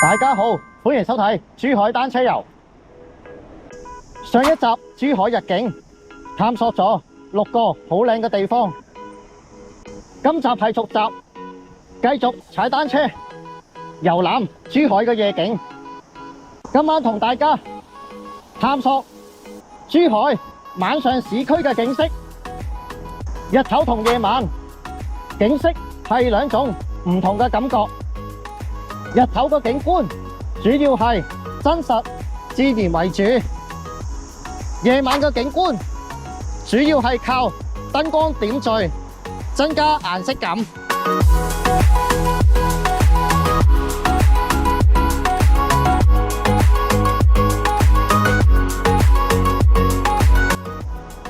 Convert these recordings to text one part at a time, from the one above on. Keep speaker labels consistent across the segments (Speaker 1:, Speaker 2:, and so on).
Speaker 1: 大家好，歡迎收睇珠海單車遊。上一集珠海日景探索咗6個好靚嘅地方，今集係續集，繼續踩單車遊覽珠海嘅夜景。今晚同大家探索珠海晚上市區嘅景色。日頭同夜晚景色係兩種唔同嘅感覺。日頭嘅景觀主要係真實自然為主，夜晚嘅景觀主要係靠燈光點綴，增加顏色感。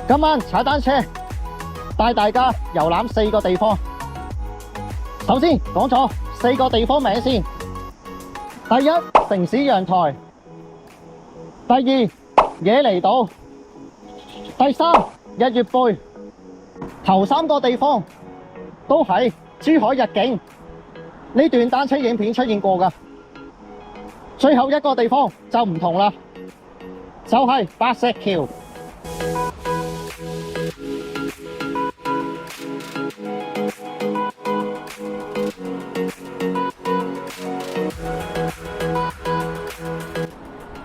Speaker 1: 今晚踩單車帶大家遊覽4個地方。首先講咗4個地方名先。第一，城市陽台；第二，野尼島；第三，日月貝。頭3個地方都喺珠海日景呢段單車影片出現過㗎。最後一個地方就唔同啦，就係白石橋。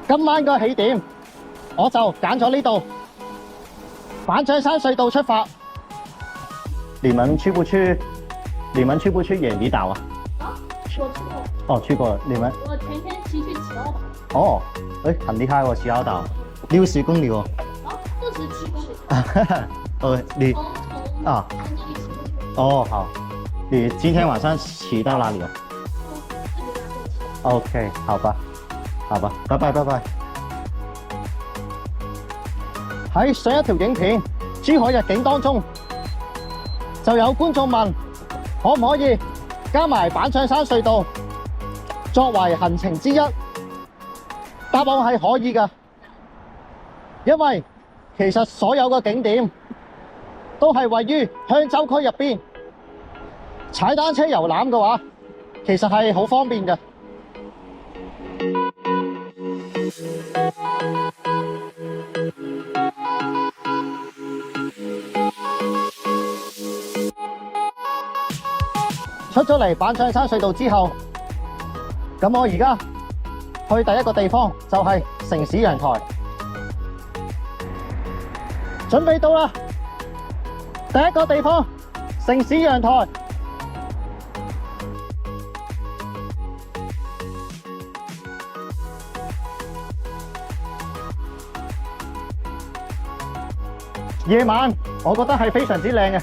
Speaker 1: 今晚個起點我就揀咗呢度，板長山隧道出發。你們去不去野尼島啊？
Speaker 2: 我去過。
Speaker 1: 哦，去過。你們？
Speaker 2: 我前天騎去奇奧島。
Speaker 1: 哦，很厲害喎，奇奧島60公里喎。
Speaker 2: 67公里。
Speaker 1: 你
Speaker 2: 從
Speaker 1: 啊？
Speaker 2: 從這裡騎過去。
Speaker 1: 哦，好。你今天晚上騎到哪裡啊？OK，好吧，拜拜。喺上一條影片珠海日景當中，就有觀眾問可唔可以加埋板長山隧道作為行程之一？答案係可以㗎，因為其實所有嘅景點都係位於香洲區入邊，踩單車遊覽嘅話，其實係好方便嘅。出咗嚟板長山隧道之後，咁我而家去第一個地方就係城市陽台，準備到啦！第一個地方，城市陽台。夜晚我覺得係非常之靚嘅。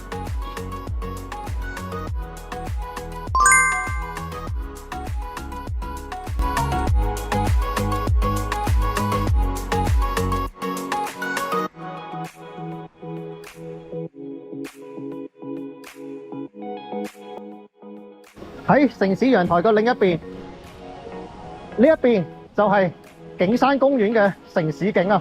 Speaker 1: 喺城市陽台嘅另一邊，呢一邊就係景山公園嘅城市景啊！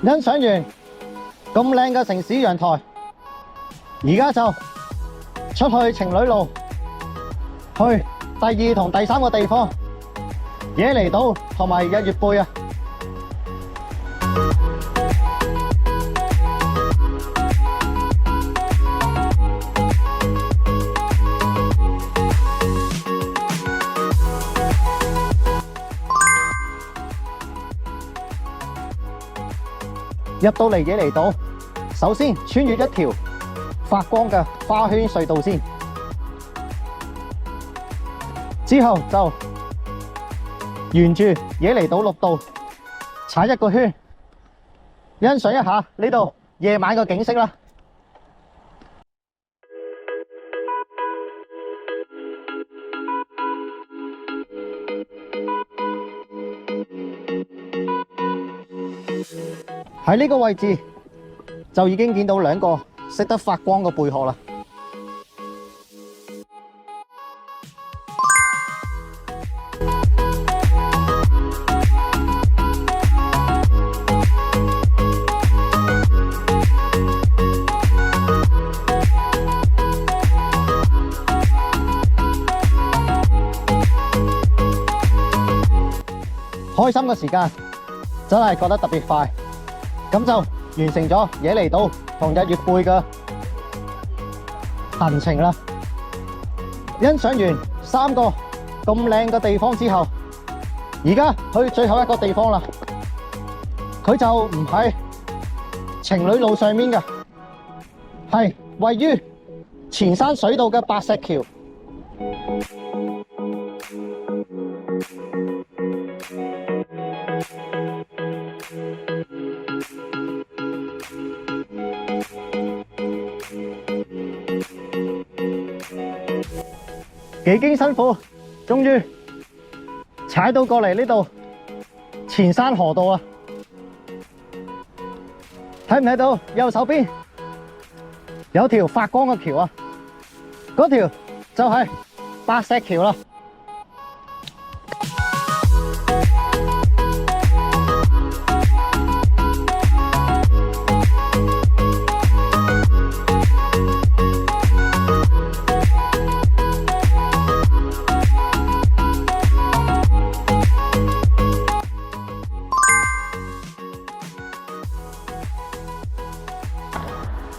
Speaker 1: 欣賞完咁靚嘅城市陽台，而家就出去情侶路，去第2同第3個地方，野尼島同埋日月貝啊！入到嚟野尼島，首先穿越一條發光嘅花圈隧道先，之後就沿住野尼島綠道踩一個圈，欣賞一下呢度夜晚嘅景色啦。喺呢個位置就已經見到兩個識得發光嘅貝殼啦。開心嘅時間真係覺得特別快，咁就完成咗野離島同日月貝嘅行程啦。欣賞完3個咁靚嘅地方之後，而家去最後一個地方啦。佢就唔喺情侶路上面嘅，係位於前山水道嘅白石橋。幾經辛苦，終於踩到過嚟呢度前山河道啊！睇唔睇到右手邊有條發光嘅橋啊？嗰條就係白石橋啦。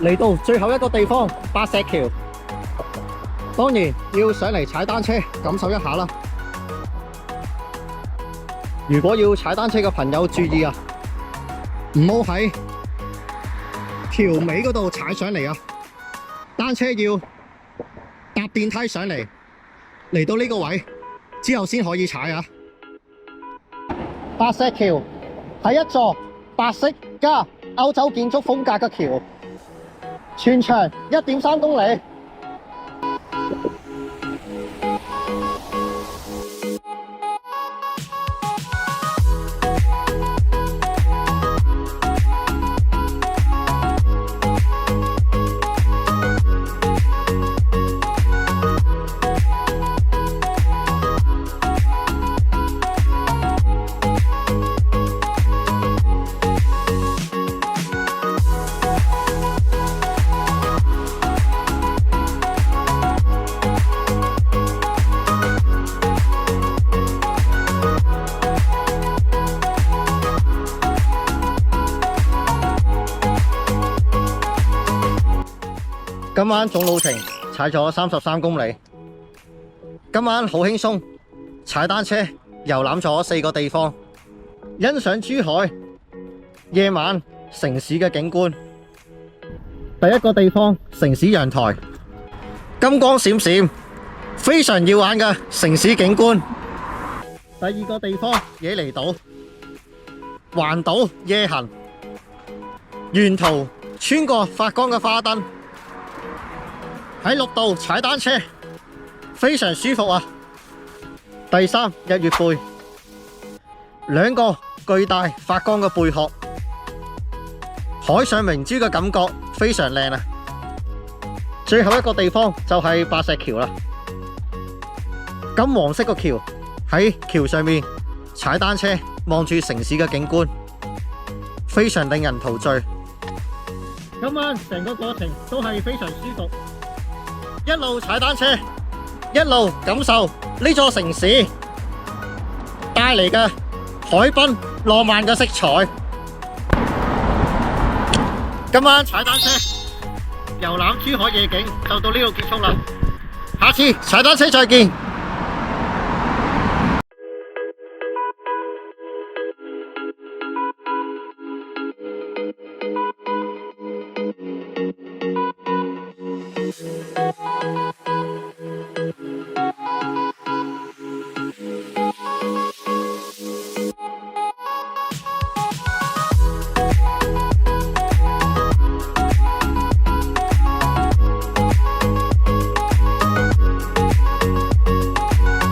Speaker 1: 嚟到最後一個地方白石橋，當然要上嚟踩單車感受一下啦。如果要踩單車嘅朋友注意啊，唔好喺橋尾嗰度踩上嚟啊！單車要搭電梯上嚟，嚟到呢個位之後先可以踩啊！白石橋係一座白色加歐洲建築風格嘅橋。全長1.3公里，今晚總路程踩咗33公里，今晚好輕鬆，踩單車遊覽咗4個地方，欣賞珠海夜晚城市嘅景觀。第一個地方城市陽台，金光閃閃，非常耀眼嘅城市景觀。第二個地方野離島，環島夜行，沿途穿過發光嘅花燈。喺綠道踩單車，非常舒服啊！第三，日月貝，2個巨大發光嘅貝殼，海上明珠嘅感覺非常靚啊！最後一個地方就係白石橋啦，金黃色個橋，喺橋上面踩單車，望住城市嘅景觀，非常令人陶醉。今晚成個過程都係非常舒服。一路踩單車，一路感受呢座城市帶嚟嘅海濱浪漫嘅色彩。今晚踩單車遊覽珠海夜景就到呢度結束啦，下次踩單車再見。